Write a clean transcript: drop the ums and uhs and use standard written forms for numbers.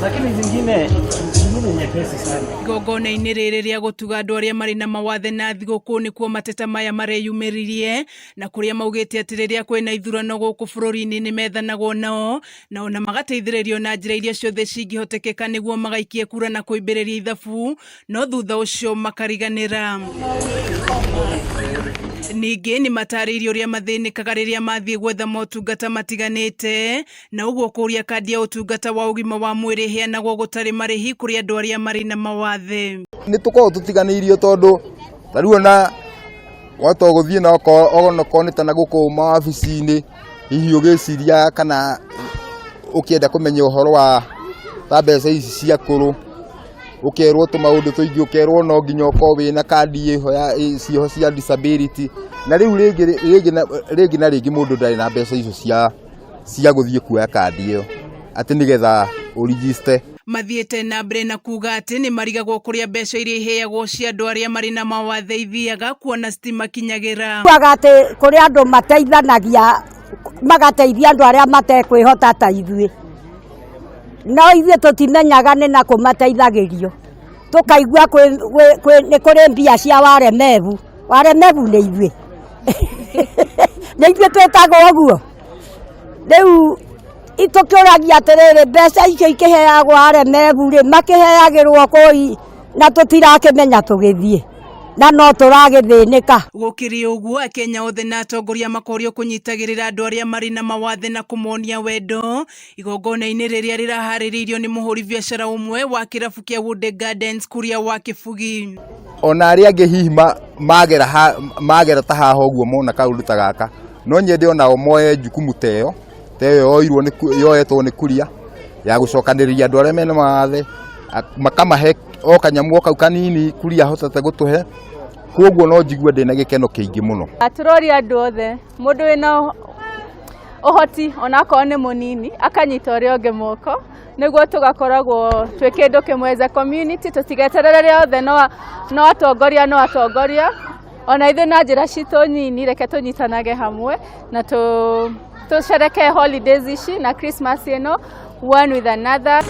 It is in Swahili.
lakini zingine nyepesi sana. Igongona-inĩ rĩrĩ rĩa gũtuga andũ arĩa marĩ na mawathe na thigũkũ nĩkuo mateta maya mareyumĩririe, na kũrĩa maugĩte atĩ rĩrĩa kwĩna ithurano gũkũ bũrũri-inĩ nĩ methanagwo nao, na ona magateithĩrĩrio na njĩra iria ciothe cingĩhotekeka nĩguo magaikie kura na kũimbĩrĩria ithabu, no thutha ũcio makariganĩra. Ningĩ nĩ matarĩirie ũrĩa mathĩnĩkaga rĩrĩa mathiĩ gwetha motungata matiganĩte, na ũguo kũria kandi ya ũtungata wa ũgima wa mwĩrĩ ĩheanagwo gũtarĩ marĩhi kũrĩ andũ arĩa marĩ na mawathe. Nĩ tũkoragwo tũtiganĩirio tondũ tarĩu ona watu gũthiĩ na onokorwo nĩ ta gũkũ mawabici-inĩ, hihi ũgĩciria kana ũkĩenda kũmenya ũhoro wa ta mbeca ici cia akũrũ, ũkerwo tũmaũndũ tũingĩ, ũkerwo no nginya ũkorwo wĩna kandi ciĩho cia disability, na rĩu rĩngĩ na rĩngĩ mũndũ ndarĩ na mbeca icio cia gũthiĩ kuoya kandi ĩyo atĩ nĩgetha ũregister. Mathiĩte na mbere na kuga atĩ nĩ marigagwo kũrĩa mbeca iria iheagwo cia andũ arĩa marĩ na mawathe ithiaga kuona citimakinyagĩra. Kuaga atĩ kũrĩ andũ mateithanagia magateithia andũ arĩa matekwĩhota ta ithuĩ, no ithuĩ tũtimenyaga nĩ na kũmateithagĩrio, tũkaigua nĩ kũrĩ mbia cia waremevu nĩ ithuĩ nĩ ithuĩ twĩtagwo ũguo. Rĩu itũkĩũragia atĩrĩrĩ, mbeca icio ikĩheagwo waremevu rĩ makĩheagĩrwo kũi na tũtirakĩmenya tũgĩthiĩ na no tũragĩthĩnĩka. Gũkĩrĩ ũguo, Akenya othe na atongoria makorio kũnyitagĩrĩra andũ arĩa marĩ na mawathe na kũmonia wendo, igongona-inĩ rĩrĩa rĩraharĩrĩirio nĩ mũhũri biacara ũmwe wa kĩrabu kĩa Wunde Gardens Kuria wa Kĩbugi. Ona arĩa angĩ hihi magera ta haha ũguo mona kaũndũ ta gaka, no nyende onao moe jukumu ta ĩyo yoetwo nĩ Kuria ya gũcokanĩrĩria andũ arĩa mena mawathe, makamahe o kanyamũ kau kanini Kuria hotete gũtũhe, koguo no njigue ndĩna gĩkeno kĩingĩ mũno. Tũroria andũ othe, mũndũ wĩna ũhoti onakorwo nĩ mũnini akanyita ũrĩa ũngĩ moko, nĩguo tũgakoragwo twĩ kĩndũ kĩmwe as a community, tũtigeterere othe no atongoria, ona ithuĩ na njĩra citũ nini, reke tũnyitanage hamwe na tũcerekee holidays ici na Christmas ĩno one with another.